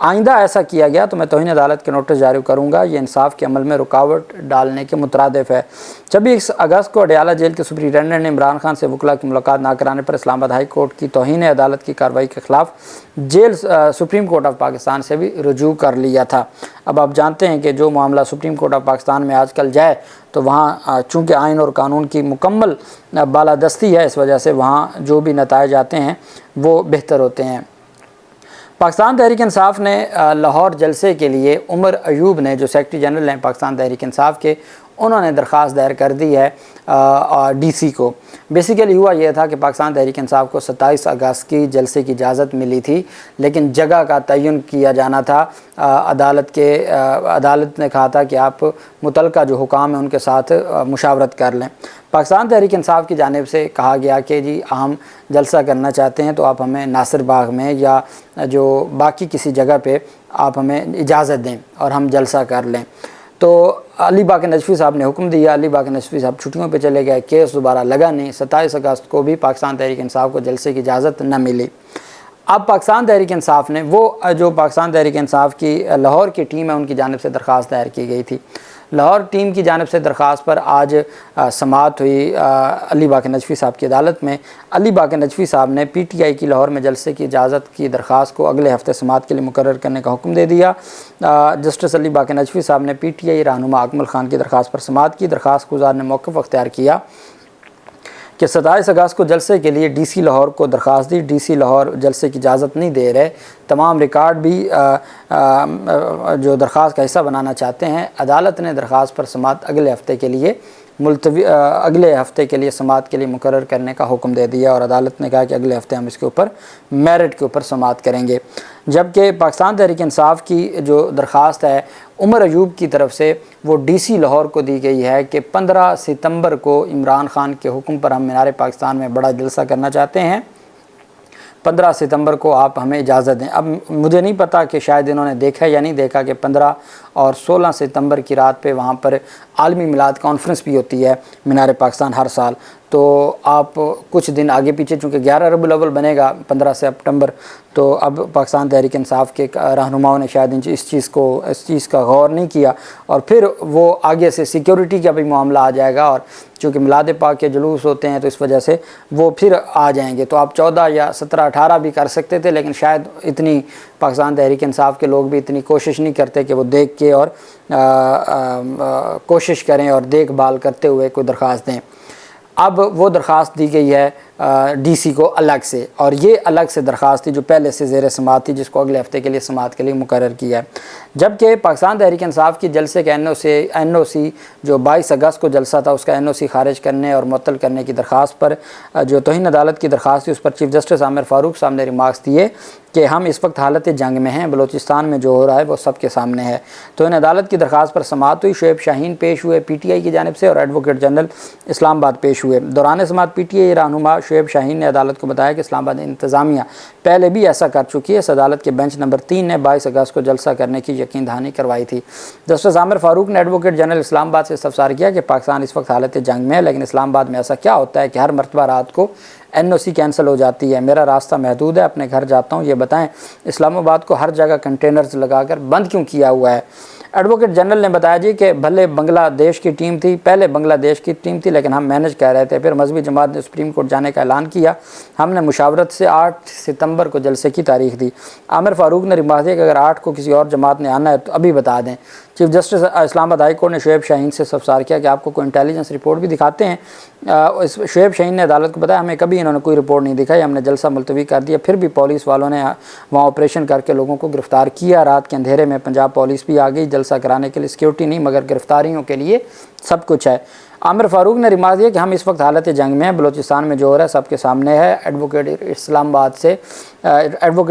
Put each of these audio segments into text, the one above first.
آئندہ ایسا کیا گیا تو میں توہین عدالت کے نوٹس جاری کروں گا، یہ انصاف کے عمل میں رکاوٹ ڈالنے کے مترادف ہے۔ 26 اگست کو اڈیالہ جیل کے سپرنٹینڈنٹ نے عمران خان سے وکلاء کی ملاقات نہ کرانے پر اسلام آباد ہائی کورٹ کی توہین عدالت کی کارروائی کے خلاف جیل سپریم کورٹ آف پاکستان سے بھی رجوع کر لیا تھا۔ اب آپ جانتے ہیں کہ جو معاملہ سپریم کورٹ آف پاکستان میں آج کل جائے تو وہاں چونکہ آئین اور قانون کی مکمل بالادستی ہے، اس وجہ سے وہاں جو بھی نتائج آتے ہیں وہ بہتر ہوتے ہیں۔ پاکستان تحریک انصاف نے لاہور جلسے کے لیے عمر ایوب نے، جو سیکرٹری جنرل ہیں پاکستان تحریک انصاف کے، انہوں نے درخواست دائر کر دی ہے ڈی سی کو۔ بیسیکلی ہوا یہ تھا کہ پاکستان تحریک انصاف کو 27 اگست کی جلسے کی اجازت ملی تھی، لیکن جگہ کا تعین کیا جانا تھا۔ عدالت نے کہا تھا کہ آپ متعلقہ جو حکام ہیں ان کے ساتھ مشاورت کر لیں۔ پاکستان تحریک انصاف کی جانب سے کہا گیا کہ جی ہم جلسہ کرنا چاہتے ہیں تو آپ ہمیں ناصر باغ میں یا جو باقی کسی جگہ پہ آپ ہمیں اجازت دیں اور ہم جلسہ کر لیں۔ تو علی باقر نجفی صاحب نے حکم دیا، علی باقر نجفی صاحب چھٹیوں پہ چلے گئے، کیس دوبارہ لگا نہیں۔ 27 اگست کو بھی پاکستان تحریک انصاف کو جلسے کی اجازت نہ ملی۔ اب پاکستان تحریک انصاف نے جو پاکستان تحریک انصاف کی لاہور کی ٹیم ہے ان کی جانب سے درخواست دائر کی گئی تھی۔ لاہور ٹیم کی جانب سے درخواست پر آج سماعت ہوئی علی باقر نجفی صاحب کی عدالت میں۔ علی باقر نجفی صاحب نے پی ٹی آئی کی لاہور میں جلسے کی اجازت کی درخواست کو اگلے ہفتے سماعت کے لیے مقرر کرنے کا حکم دے دیا۔ جسٹس علی باقر نجفی صاحب نے پی ٹی آئی رہنما اکمل خان کی درخواست پر سماعت کی۔ درخواست گزار نے موقف اختیار کیا کہ 27 اگست کو جلسے کے لیے ڈی سی لاہور کو درخواست دی، ڈی سی لاہور جلسے کی اجازت نہیں دے رہے، تمام ریکارڈ بھی جو درخواست کا حصہ بنانا چاہتے ہیں۔ عدالت نے درخواست پر سماعت اگلے ہفتے کے لیے سماعت کے لیے مقرر کرنے کا حکم دے دیا، اور عدالت نے کہا کہ اگلے ہفتے ہم اس کے اوپر میرٹ کے اوپر سماعت کریں گے۔ جبکہ پاکستان تحریک انصاف کی جو درخواست ہے عمر ایوب کی طرف سے، وہ ڈی سی لاہور کو دی گئی ہے کہ 15 ستمبر کو عمران خان کے حکم پر ہم مینار پاکستان میں بڑا جلسہ کرنا چاہتے ہیں، 15 ستمبر کو آپ ہمیں اجازت دیں۔ اب مجھے نہیں پتا کہ شاید انہوں نے دیکھا یا نہیں دیکھا کہ 15 اور 16 ستمبر کی رات پہ وہاں پر عالمی میلاد کانفرنس بھی ہوتی ہے مینار پاکستان ہر سال، تو آپ کچھ دن آگے پیچھے، چونکہ 11 ربیع الاول بنے گا 15 سپٹمبر، تو اب پاکستان تحریک انصاف کے رہنماؤں نے شاید اس چیز کا غور نہیں کیا، اور پھر وہ آگے سے سیکیورٹی کا بھی معاملہ آ جائے گا، اور چونکہ میلاد پاک کے جلوس ہوتے ہیں تو اس وجہ سے وہ پھر آ جائیں گے۔ تو آپ 14 یا 17 18 بھی کر سکتے تھے، لیکن شاید اتنی پاکستان تحریک انصاف کے لوگ بھی اتنی کوشش نہیں کرتے کہ وہ دیکھ کے اور کوشش کریں اور دیکھ بھال کرتے ہوئے کوئی درخواست دیں۔ اب وہ درخواست دی گئی ہے ڈی سی کو الگ سے، اور یہ الگ سے درخواست تھی جو پہلے سے زیر سماعت تھی، جس کو اگلے ہفتے کے لیے سماعت کے لیے مقرر کیا ہے۔ جبکہ پاکستان تحریک انصاف کی جلسے کا این او سی جو 22 اگست کو جلسہ تھا، اس کا این او سی خارج کرنے اور معطل کرنے کی درخواست پر جو توہین عدالت کی درخواست تھی، اس پر چیف جسٹس عامر فاروق صاحب نے ریمارکس دیے کہ ہم اس وقت حالت جنگ میں ہیں، بلوچستان میں جو ہو رہا ہے وہ سب کے سامنے ہے۔ توہین عدالت کی درخواست پر سماعت ہوئی، شعیب شاہین پیش ہوئے پی ٹی آئی کی جانب سے، اور ایڈوکیٹ جنرل اسلام آباد پیش ہوئے۔ دوران سماعت پی ٹی آئی رہنما شعیب شاہین نے عدالت کو بتایا کہ اسلام آباد انتظامیہ پہلے بھی ایسا کر چکی ہے۔ اس عدالت کے بینچ نمبر 3 نے 22 اگست کو جلسہ کرنے کی یقین دہانی کروائی تھی۔ جسٹس عامر فاروق نے ایڈوکیٹ جنرل اسلام آباد سے استفسار کیا کہ پاکستان اس وقت حالت جنگ میں ہے، لیکن اسلام آباد میں ایسا کیا ہوتا ہے کہ ہر مرتبہ رات کو این او سی کینسل ہو جاتی ہے؟ میرا راستہ محدود ہے، اپنے گھر جاتا ہوں، یہ بتائیں اسلام آباد کو ہر جگہ کنٹینرز لگا کر بند کیوں کیا ہوا ہے؟ ایڈوکیٹ جنرل نے بتایا جی کہ بھلے بنگلہ دیش کی ٹیم تھی، پہلے بنگلہ دیش کی ٹیم تھی، لیکن ہم مینج کر رہے تھے، پھر مذہبی جماعت نے سپریم کورٹ جانے کا اعلان کیا، ہم نے مشاورت سے 8 ستمبر کو جلسے کی تاریخ دی۔ عامر فاروق نے ریمارک دیا کہ اگر 8 کو کسی اور جماعت نے آنا ہے تو ابھی بتا دیں۔ چیف جسٹس اسلام آباد ہائی کورٹ نے شعیب شاہین سے استفسار کیا کہ آپ کو کوئی انٹیلیجنس رپورٹ بھی دکھاتے ہیں؟ شعیب شاہین نے عدالت کو بتایا ہمیں کبھی انہوں نے کوئی رپورٹ نہیں دکھائی، ہم نے جلسہ ملتوی کر دیا، پھر بھی پولیس والوں نے وہاں آپریشن کر کے لوگوں کو گرفتار کیا۔ رات کے اندھیرے میں پنجاب پولیس بھی آ گئی، جلسہ کرانے کے لیے سیکیورٹی نہیں مگر گرفتاریوں کے لیے سب کچھ ہے۔ عامر فاروق نے ریمارک دیا کہ ہم اس وقت حالت جنگ میں ہیں، بلوچستان میں جو ہو رہا ہے سب کے سامنے ہے۔ ایڈوکیٹ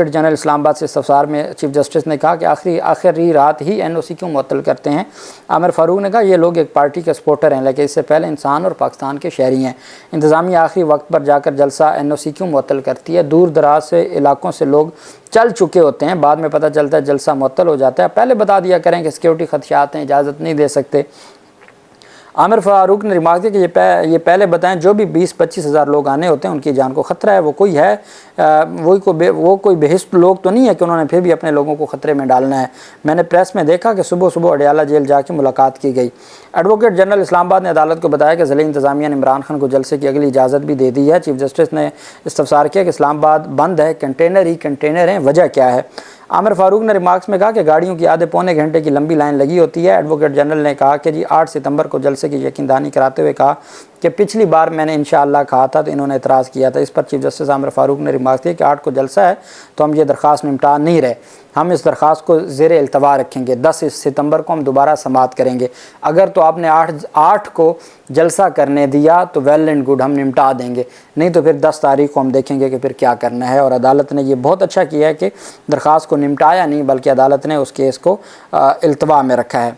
جنرل اسلام آباد سے استفسار میں چیف جسٹس نے کہا کہ آخری رات ہی این او سی کیوں معطل کرتے ہیں؟ عامر فاروق نے کہا یہ لوگ ایک پارٹی کے سپورٹر ہیں، لیکن اس سے پہلے انسان اور پاکستان کے شہری ہیں، انتظامیہ آخری وقت پر جا کر جلسہ این او سی کیوں معطل کرتی ہے؟ دور دراز سے علاقوں سے لوگ چل چکے ہوتے ہیں، بعد میں پتہ چلتا ہے جلسہ معطل ہو جاتا ہے، پہلے بتا دیا کریں کہ سیکیورٹی خدشات ہیں، اجازت نہیں دے سکتے۔ عامر فاروق نے ریمارک کیا کہ یہ پہلے بتائیں جو بھی 20-25 ہزار لوگ آنے ہوتے ہیں ان کی جان کو خطرہ ہے، وہ کوئی بہشت لوگ تو نہیں ہے کہ انہوں نے پھر بھی اپنے لوگوں کو خطرے میں ڈالنا ہے۔ میں نے پریس میں دیکھا کہ صبح صبح اڈیالہ جیل جا کے ملاقات کی گئی۔ ایڈوکیٹ جنرل اسلام آباد نے عدالت کو بتایا کہ ضلعی انتظامیہ نے عمران خان کو جلسے کی اگلی اجازت بھی دے دی ہے۔ چیف جسٹس نے استفسار کیا کہ اسلام آباد بند ہے، کنٹینر ہی کنٹینر ہیں، وجہ کیا ہے؟ عامر فاروق نے ریمارکس میں کہا کہ گاڑیوں کی آدھے پونے گھنٹے کی لمبی لائن لگی ہوتی ہے۔ ایڈوکیٹ جنرل نے کہا کہ 8 ستمبر کو جلسے کی یقین دہانی کراتے ہوئے کہا کہ پچھلی بار میں نے انشاءاللہ کہا تھا تو انہوں نے اعتراض کیا تھا۔ اس پر چیف جسٹس عامر فاروق نے ریمارک کیا کہ 8 کو جلسہ ہے تو ہم یہ درخواست نمٹا نہیں رہے، ہم اس درخواست کو زیر التوا رکھیں گے۔ 10 ستمبر کو ہم دوبارہ سماعت کریں گے، اگر تو آپ نے 8 کو جلسہ کرنے دیا تو ویل اینڈ گڈ، ہم نمٹا دیں گے، نہیں تو پھر 10 تاریخ کو ہم دیکھیں گے کہ پھر کیا کرنا ہے۔ اور عدالت نے یہ بہت اچھا کیا ہے کہ درخواست کو نمٹایا نہیں بلکہ عدالت نے اس کیس کو التوا میں رکھا ہے۔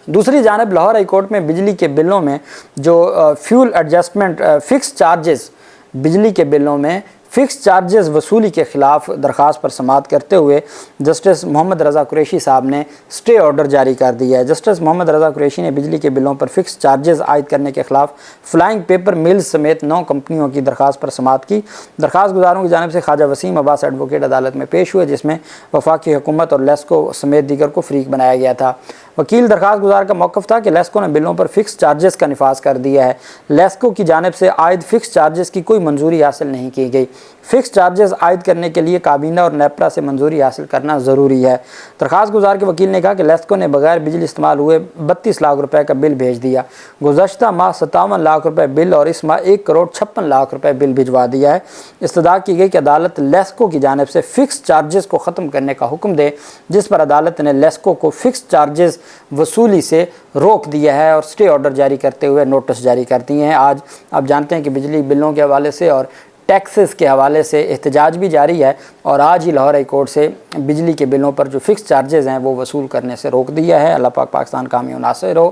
دوسری جانب لاہور ہائی کورٹ میں بجلی کے بلوں میں جو فیول ایڈجسٹمنٹ فکس چارجز، بجلی کے بلوں میں فکس چارجز وصولی کے خلاف درخواست پر سماعت کرتے ہوئے جسٹس محمد رضا قریشی صاحب نے سٹے آرڈر جاری کر دیا ہے۔ جسٹس محمد رضا قریشی نے بجلی کے بلوں پر فکس چارجز عائد کرنے کے خلاف فلائنگ پیپر ملز سمیت 9 کمپنیوں کی درخواست پر سماعت کی۔ درخواست گزاروں کی جانب سے خواجہ وسیم عباس ایڈوکیٹ عدالت میں پیش ہوئے، جس میں وفاقی حکومت اور لیسکو سمیت دیگر کو فریق بنایا گیا تھا۔ وکیل درخواست گزار کا موقف تھا کہ لیسکو نے بلوں پر فکس چارجز کا نفاذ کر دیا ہے، لیسکو کی جانب سے عائد فکس چارجز کی کوئی منظوری حاصل نہیں کی گئی۔ فکس چارجز عائد کرنے کے لیے کابینہ اور نیپرا سے منظوری حاصل کرنا ضروری ہے۔ درخواست گزار کے وکیل نے کہا کہ لیسکو نے بغیر بجلی استعمال ہوئے 32 لاکھ روپے کا بل بھیج دیا، گزشتہ ماہ 57 لاکھ روپے بل اور اس ماہ 1 کروڑ 56 لاکھ روپے بل بھجوا دیا ہے۔ استدعا کی گئی کہ عدالت لیسکو کی جانب سے فکس چارجز کو ختم کرنے کا حکم دے، جس پر عدالت نے لیسکو کو فکس چارجز وصولی سے روک دیا ہے اور سٹے آرڈر جاری کرتے ہوئے نوٹس جاری کر دیے ہیں۔ آج آپ جانتے ہیں کہ بجلی بلوں کے حوالے سے اور ٹیکسز کے حوالے سے احتجاج بھی جاری ہے، اور آج ہی لاہور ہائی کورٹ سے بجلی کے بلوں پر جو فکس چارجز ہیں وہ وصول کرنے سے روک دیا ہے۔ اللہ پاک پاکستان کامیاب و ناصر ہو۔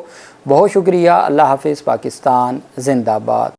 بہت شکریہ۔ اللہ حافظ۔ پاکستان زندہ باد۔